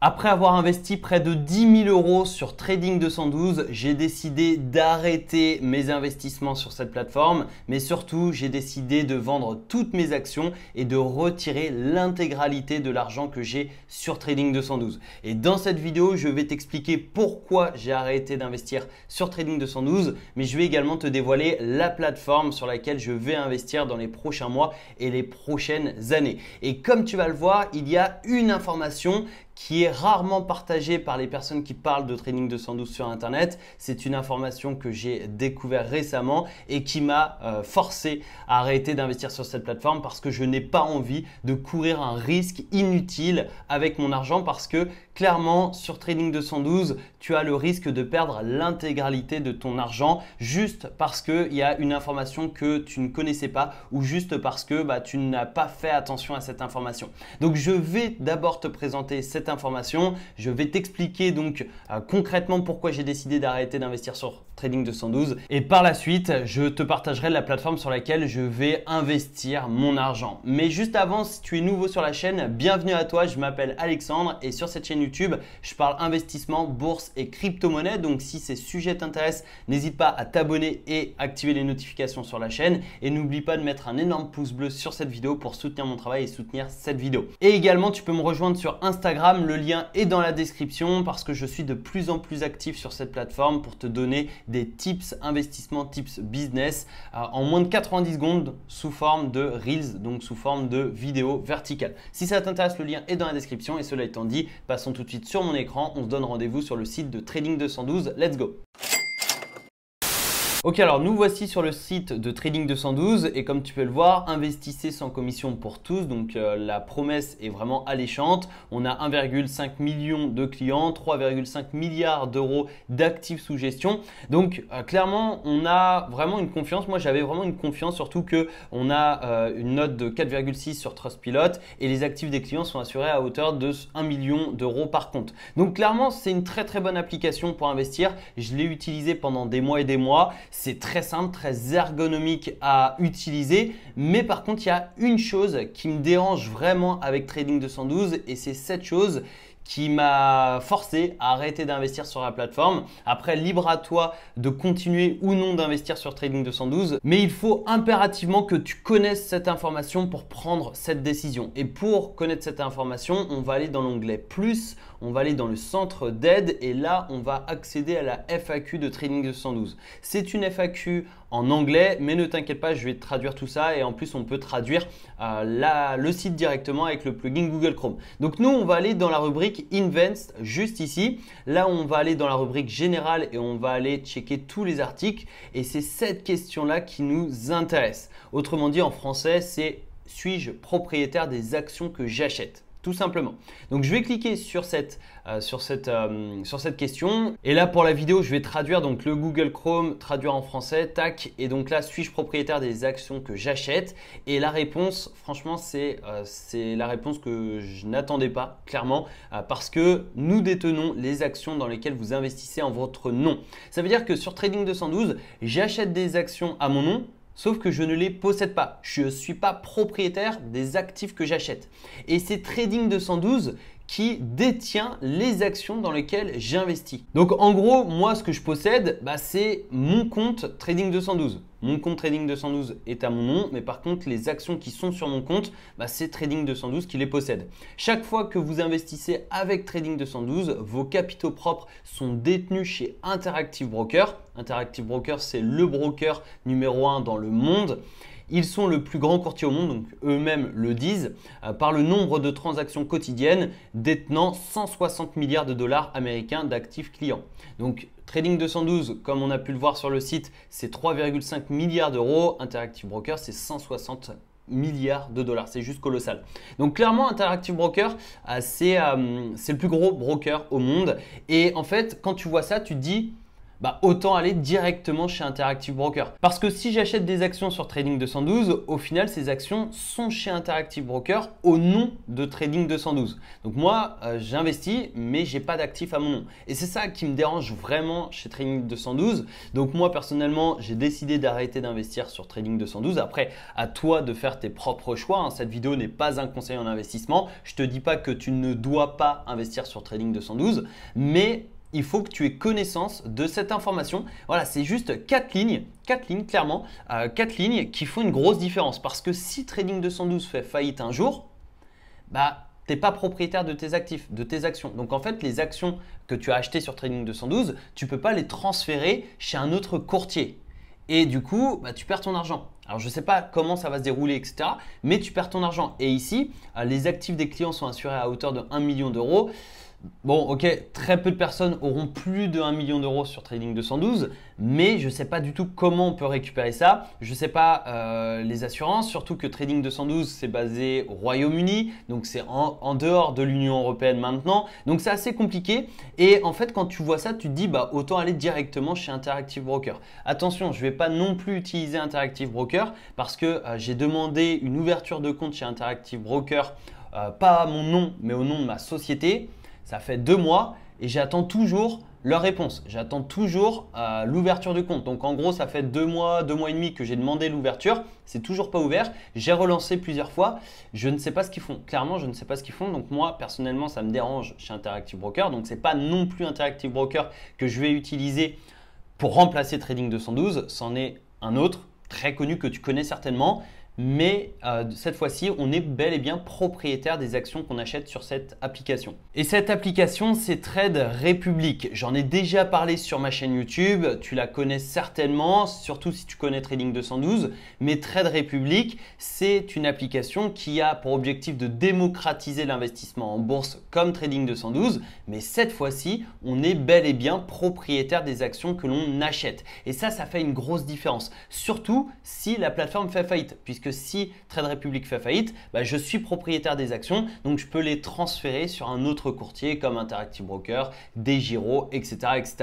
Après avoir investi près de 10 000 euros sur Trading 212, j'ai décidé d'arrêter mes investissements sur cette plateforme, mais surtout j'ai décidé de vendre toutes mes actions et de retirer l'intégralité de l'argent que j'ai sur Trading 212. Et dans cette vidéo, je vais t'expliquer pourquoi j'ai arrêté d'investir sur Trading 212, mais je vais également te dévoiler la plateforme sur laquelle je vais investir dans les prochains mois et les prochaines années. Et comme tu vas le voir, il y a une information qui est rarement partagée par les personnes qui parlent de Trading 212 sur Internet. C'est une information que j'ai découvert récemment et qui m'a forcé à arrêter d'investir sur cette plateforme parce que je n'ai pas envie de courir un risque inutile avec mon argent parce que clairement sur Trading 212, tu as le risque de perdre l'intégralité de ton argent juste parce qu'il y a une information que tu ne connaissais pas ou juste parce que tu n'as pas fait attention à cette information. Donc je vais d'abord te présenter cette information. Je vais t'expliquer donc concrètement pourquoi j'ai décidé d'arrêter d'investir sur Trading 212 et par la suite, je te partagerai la plateforme sur laquelle je vais investir mon argent. Mais juste avant, si tu es nouveau sur la chaîne, bienvenue à toi. Je m'appelle Alexandre et sur cette chaîne YouTube, je parle investissement, bourse et crypto-monnaie. Donc si ces sujets t'intéressent, n'hésite pas à t'abonner et activer les notifications sur la chaîne et n'oublie pas de mettre un énorme pouce bleu sur cette vidéo pour soutenir mon travail et soutenir cette vidéo. Et également, tu peux me rejoindre sur Instagram. Le lien est dans la description parce que je suis de plus en plus actif sur cette plateforme pour te donner des tips investissement, tips business en moins de 90 secondes sous forme de Reels, donc sous forme de vidéo verticale. Si ça t'intéresse, le lien est dans la description et cela étant dit, passons tout de suite sur mon écran. On se donne rendez-vous sur le site de Trading 212. Let's go! Ok, alors nous voici sur le site de Trading 212 et comme tu peux le voir, investissez sans commission pour tous. Donc la promesse est vraiment alléchante. On a 1,5 million de clients, 3,5 milliards d'euros d'actifs sous gestion. Donc clairement, on a vraiment une confiance. Moi, j'avais vraiment une confiance, surtout que on a une note de 4,6 sur Trustpilot et les actifs des clients sont assurés à hauteur de 1 million d'euros par compte. Donc clairement, c'est une très très bonne application pour investir. Je l'ai utilisée pendant des mois et des mois. C'est très simple, très ergonomique à utiliser. Mais par contre, il y a une chose qui me dérange vraiment avec Trading 212 et c'est cette chose qui m'a forcé à arrêter d'investir sur la plateforme. Après, libre à toi de continuer ou non d'investir sur Trading 212. Mais il faut impérativement que tu connaisses cette information pour prendre cette décision. Et pour connaître cette information, on va aller dans l'onglet Plus, on va aller dans le centre d'aide et là, on va accéder à la FAQ de Trading 212. C'est une FAQ en anglais, mais ne t'inquiète pas, je vais te traduire tout ça et en plus, on peut traduire le site directement avec le plugin Google Chrome. Donc nous, on va aller dans la rubrique Invest juste ici. Là, on va aller dans la rubrique Générale et on va aller checker tous les articles et c'est cette question-là qui nous intéresse. Autrement dit, en français, c'est « Suis-je propriétaire des actions que j'achète ?» Tout simplement. Donc, je vais cliquer sur cette question. Et là, pour la vidéo, je vais traduire donc le Google Chrome, traduire en français, tac. Et donc là, suis-je propriétaire des actions que j'achète? Et la réponse, franchement, c'est la réponse que je n'attendais pas, clairement, parce que nous détenons les actions dans lesquelles vous investissez en votre nom. Ça veut dire que sur Trading 212, j'achète des actions à mon nom. Sauf que je ne les possède pas. Je ne suis pas propriétaire des actifs que j'achète. Et c'est Trading 212 qui détient les actions dans lesquelles j'investis. Donc en gros, moi ce que je possède, c'est mon compte Trading 212. Mon compte Trading 212 est à mon nom, mais par contre, les actions qui sont sur mon compte, c'est Trading 212 qui les possède. Chaque fois que vous investissez avec Trading 212, vos capitaux propres sont détenus chez Interactive Brokers. Interactive Brokers, c'est le broker numéro 1 dans le monde. Ils sont le plus grand courtier au monde, donc eux-mêmes le disent, par le nombre de transactions quotidiennes détenant 160 milliards de dollars américains d'actifs clients. Donc Trading 212, comme on a pu le voir sur le site, c'est 3,5 milliards d'euros. Interactive Brokers, c'est 160 milliards de dollars. C'est juste colossal. Donc clairement, Interactive Brokers, c'est le plus gros broker au monde. Et en fait, quand tu vois ça, tu te dis… bah autant aller directement chez Interactive Broker. Parce que si j'achète des actions sur Trading 212, au final, ces actions sont chez Interactive Broker au nom de Trading 212. Donc moi, j'investis, mais je n'ai pas d'actifs à mon nom. Et c'est ça qui me dérange vraiment chez Trading 212. Donc moi, personnellement, j'ai décidé d'arrêter d'investir sur Trading 212. Après, à toi de faire tes propres choix, hein. Cette vidéo n'est pas un conseil en investissement. Je ne te dis pas que tu ne dois pas investir sur Trading 212, mais il faut que tu aies connaissance de cette information. Voilà, c'est juste 4 lignes clairement, 4 lignes qui font une grosse différence. Parce que si Trading 212 fait faillite un jour, bah, tu n'es pas propriétaire de tes actifs, de tes actions. Donc en fait, les actions que tu as achetées sur Trading 212, tu ne peux pas les transférer chez un autre courtier. Et du coup, bah, tu perds ton argent. Alors, je ne sais pas comment ça va se dérouler, etc. Mais tu perds ton argent. Et ici, les actifs des clients sont assurés à hauteur de 1 million d'euros. Bon, ok, très peu de personnes auront plus de 1 million d'euros sur Trading 212, mais je ne sais pas du tout comment on peut récupérer ça. Je ne sais pas les assurances, surtout que Trading 212, c'est basé au Royaume-Uni, donc c'est en dehors de l'Union européenne maintenant. Donc, c'est assez compliqué. Et en fait, quand tu vois ça, tu te dis, bah, autant aller directement chez Interactive Broker. Attention, je ne vais pas non plus utiliser Interactive Broker parce que j'ai demandé une ouverture de compte chez Interactive Broker, pas à mon nom, mais au nom de ma société. Ça fait 2 mois et j'attends toujours leur réponse. J'attends toujours l'ouverture de compte. Donc en gros, ça fait 2 mois et demi que j'ai demandé l'ouverture. C'est toujours pas ouvert. J'ai relancé plusieurs fois. Je ne sais pas ce qu'ils font. Clairement, je ne sais pas ce qu'ils font. Donc moi, personnellement, ça me dérange chez Interactive Broker. Donc ce n'est pas non plus Interactive Broker que je vais utiliser pour remplacer Trading 212. C'en est un autre très connu que tu connais certainement. Mais cette fois-ci, on est bel et bien propriétaire des actions qu'on achète sur cette application. Et cette application, c'est Trade Republic. J'en ai déjà parlé sur ma chaîne YouTube, tu la connais certainement, surtout si tu connais Trading 212. Mais Trade Republic, c'est une application qui a pour objectif de démocratiser l'investissement en bourse comme Trading 212. Mais cette fois-ci, on est bel et bien propriétaire des actions que l'on achète. Et ça fait une grosse différence. Surtout si la plateforme fait faillite, puisque si Trade Republic fait faillite, bah, je suis propriétaire des actions, donc je peux les transférer sur un autre courtier comme Interactive Broker, DEGIRO, etc., etc.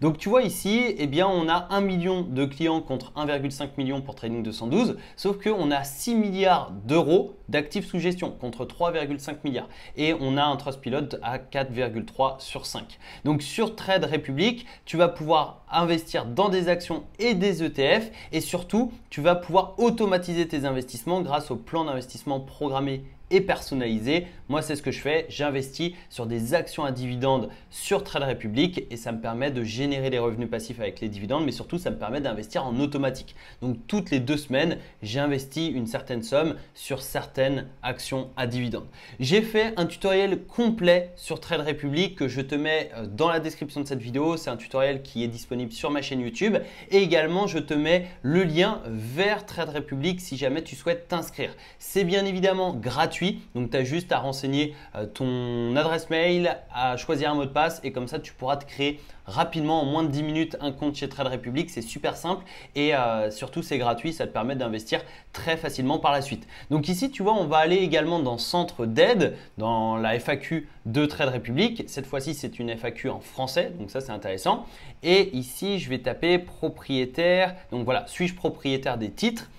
Donc tu vois ici, eh bien, on a 1 million de clients contre 1,5 million pour Trading 212, sauf qu'on a 6 milliards d'euros d'actifs sous gestion contre 3,5 milliards. Et on a un Trustpilot à 4,3 sur 5. Donc sur Trade Republic, tu vas pouvoir investir dans des actions et des ETF et surtout, tu vas pouvoir automatiser tes investissements grâce au plan d'investissement programmé et personnalisé. Moi, c'est ce que je fais. J'investis sur des actions à dividendes sur Trade Republic et ça me permet de générer des revenus passifs avec les dividendes, mais surtout, ça me permet d'investir en automatique. Donc, toutes les 2 semaines, j'investis une certaine somme sur certaines actions à dividendes. J'ai fait un tutoriel complet sur Trade Republic que je te mets dans la description de cette vidéo. C'est un tutoriel qui est disponible sur ma chaîne YouTube et également, je te mets le lien vers Trade Republic si jamais tu souhaites t'inscrire. C'est bien évidemment gratuit. Donc, tu as juste à renseigner ton adresse mail, à choisir un mot de passe et comme ça, tu pourras te créer rapidement en moins de 10 minutes un compte chez Trade Republic. C'est super simple et surtout, c'est gratuit. Ça te permet d'investir très facilement par la suite. Donc ici, tu vois, on va aller également dans Centre d'aide, dans la FAQ de Trade Republic. Cette fois-ci, c'est une FAQ en français. Donc ça, c'est intéressant. Et ici, je vais taper propriétaire. Donc voilà, suis-je propriétaire des titres?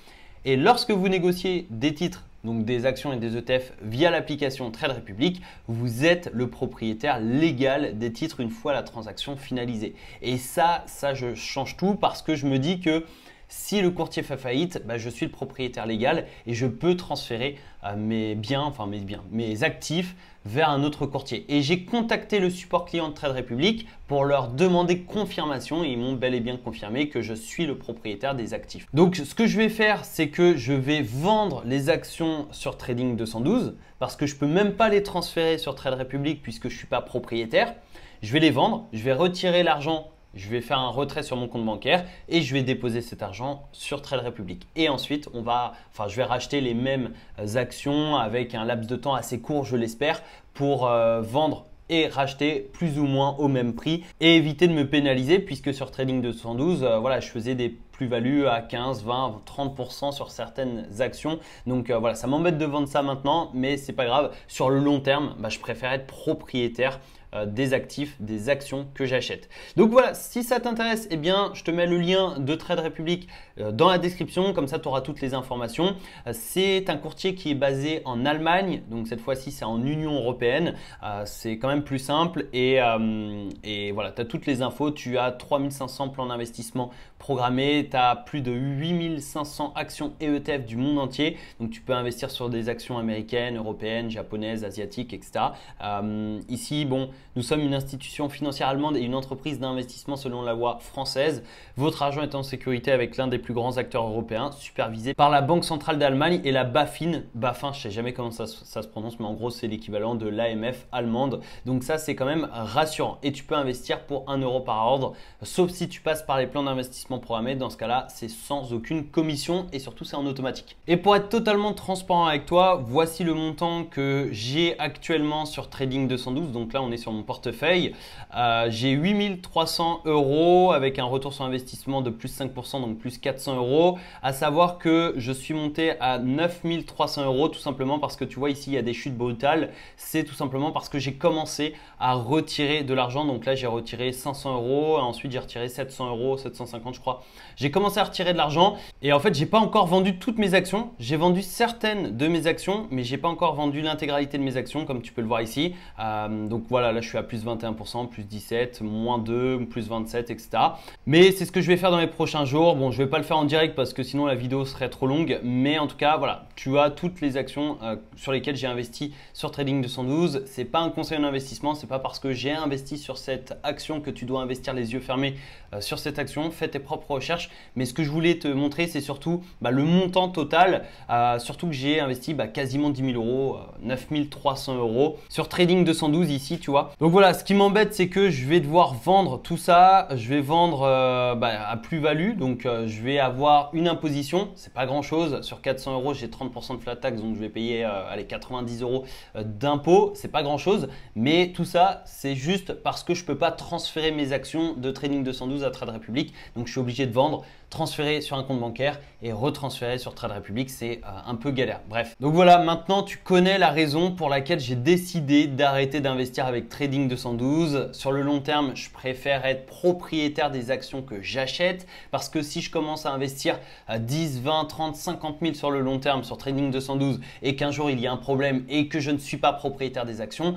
Et lorsque vous négociez des titres, donc des actions et des ETF via l'application Trade Republic, vous êtes le propriétaire légal des titres une fois la transaction finalisée. Et ça je change tout parce que je me dis que si le courtier fait faillite, bah, je suis le propriétaire légal et je peux transférer mes actifs vers un autre courtier. Et j'ai contacté le support client de Trade Republic pour leur demander confirmation et ils m'ont bel et bien confirmé que je suis le propriétaire des actifs. Donc ce que je vais faire, c'est que je vais vendre les actions sur Trading 212 parce que je ne peux même pas les transférer sur Trade Republic puisque je ne suis pas propriétaire. Je vais les vendre, je vais retirer l'argent. Je vais faire un retrait sur mon compte bancaire et je vais déposer cet argent sur Trade Republic. Et ensuite, je vais racheter les mêmes actions avec un laps de temps assez court, je l'espère, pour vendre et racheter plus ou moins au même prix et éviter de me pénaliser puisque sur Trading 212, je faisais des plus-values à 15, 20, 30% sur certaines actions. Donc voilà, ça m'embête de vendre ça maintenant, mais c'est pas grave. Sur le long terme, je préfère être propriétaire des actifs, des actions que j'achète. Donc voilà, si ça t'intéresse, eh bien, je te mets le lien de Trade Republic dans la description, comme ça tu auras toutes les informations. C'est un courtier qui est basé en Allemagne, donc cette fois-ci c'est en Union européenne. C'est quand même plus simple et voilà, tu as toutes les infos. Tu as 3500 plans d'investissement programmés, tu as plus de 8500 actions et ETF du monde entier. Donc tu peux investir sur des actions américaines, européennes, japonaises, asiatiques, etc. Ici, bon, nous sommes une institution financière allemande et une entreprise d'investissement selon la loi française. Votre argent est en sécurité avec l'un des plus grands acteurs européens, supervisé par la Banque centrale d'Allemagne et la BaFin. BaFin, je ne sais jamais comment ça se prononce, mais en gros, c'est l'équivalent de l'AMF allemande. Donc ça, c'est quand même rassurant. Et tu peux investir pour 1 euro par ordre, sauf si tu passes par les plans d'investissement programmés. Dans ce cas-là, c'est sans aucune commission et surtout, c'est en automatique. Et pour être totalement transparent avec toi, voici le montant que j'ai actuellement sur Trading 212. Donc là, on est sur mon portefeuille. J'ai 8300 € avec un retour sur investissement de plus 5%, donc plus 400 €. À savoir que je suis monté à 9300 € tout simplement parce que tu vois ici, il y a des chutes brutales. C'est tout simplement parce que j'ai commencé à retirer de l'argent. Donc là, j'ai retiré 500 €. Ensuite, j'ai retiré 700 €, 750 je crois. J'ai commencé à retirer de l'argent et en fait, j'ai pas encore vendu toutes mes actions. J'ai vendu certaines de mes actions, mais j'ai pas encore vendu l'intégralité de mes actions comme tu peux le voir ici. Donc voilà, là, je suis à plus 21%, plus 17, moins 2, plus 27, etc. Mais c'est ce que je vais faire dans les prochains jours. Bon, je vais pas le faire en direct parce que sinon la vidéo serait trop longue. Mais en tout cas, voilà, tu as toutes les actions sur lesquelles j'ai investi sur Trading 212. C'est pas un conseil d'investissement. C'est pas parce que j'ai investi sur cette action que tu dois investir les yeux fermés sur cette action. Fais tes propres recherches. Mais ce que je voulais te montrer, c'est surtout le montant total. Surtout que j'ai investi quasiment 10 000 €, 9300 € sur Trading 212 ici, tu vois. Donc voilà, ce qui m'embête, c'est que je vais devoir vendre tout ça. Je vais vendre à plus-value. Donc je vais avoir une imposition. C'est pas grand-chose. Sur 400 €, j'ai 30% de flat tax. Donc je vais payer 90 € d'impôt. C'est pas grand-chose. Mais tout ça, c'est juste parce que je peux pas transférer mes actions de Trading 212 à Trade Republic. Donc je suis obligé de vendre, transférer sur un compte bancaire et retransférer sur Trade Republic. C'est un peu galère. Bref. Donc voilà, maintenant tu connais la raison pour laquelle j'ai décidé d'arrêter d'investir avec Trading 212. Sur le long terme, je préfère être propriétaire des actions que j'achète parce que si je commence à investir à 10, 20, 30, 50 000 sur le long terme sur Trading 212 et qu'un jour il y a un problème et que je ne suis pas propriétaire des actions,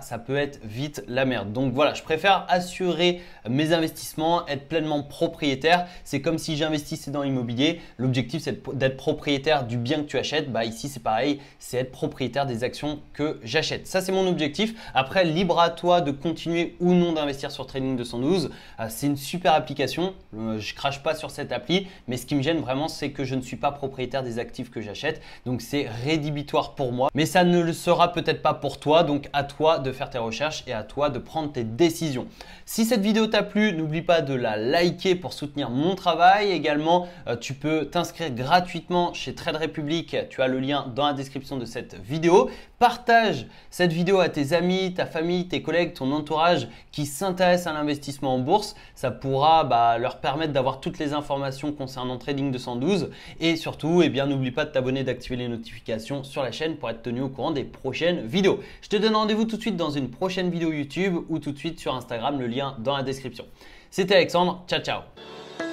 ça peut être vite la merde. Donc voilà, je préfère assurer mes investissements, être pleinement propriétaire. C'est comme si j'investissais dans l'immobilier. L'objectif, c'est d'être propriétaire du bien que tu achètes. Ici, c'est pareil, c'est être propriétaire des actions que j'achète. Ça, c'est mon objectif. Après, libre à toi de continuer ou non d'investir sur Trading 212. C'est une super application. Je crache pas sur cette appli, mais ce qui me gêne vraiment, c'est que je ne suis pas propriétaire des actifs que j'achète. Donc, c'est rédhibitoire pour moi, mais ça ne le sera peut-être pas pour toi. Donc, à toi de faire tes recherches et à toi de prendre tes décisions. Si cette vidéo t'a plu, n'oublie pas de la liker pour soutenir mon travail. Également, tu peux t'inscrire gratuitement chez Trade Republic. Tu as le lien dans la description de cette vidéo. Partage cette vidéo à tes amis, ta famille, tes collègues, ton entourage qui s'intéressent à l'investissement en bourse. Ça pourra leur permettre d'avoir toutes les informations concernant Trading 212. Et surtout, n'oublie pas de t'abonner, d'activer les notifications sur la chaîne pour être tenu au courant des prochaines vidéos. Je te donne rendez-vous tout de suite dans une prochaine vidéo YouTube ou tout de suite sur Instagram, le lien dans la description. C'était Alexandre, ciao ciao.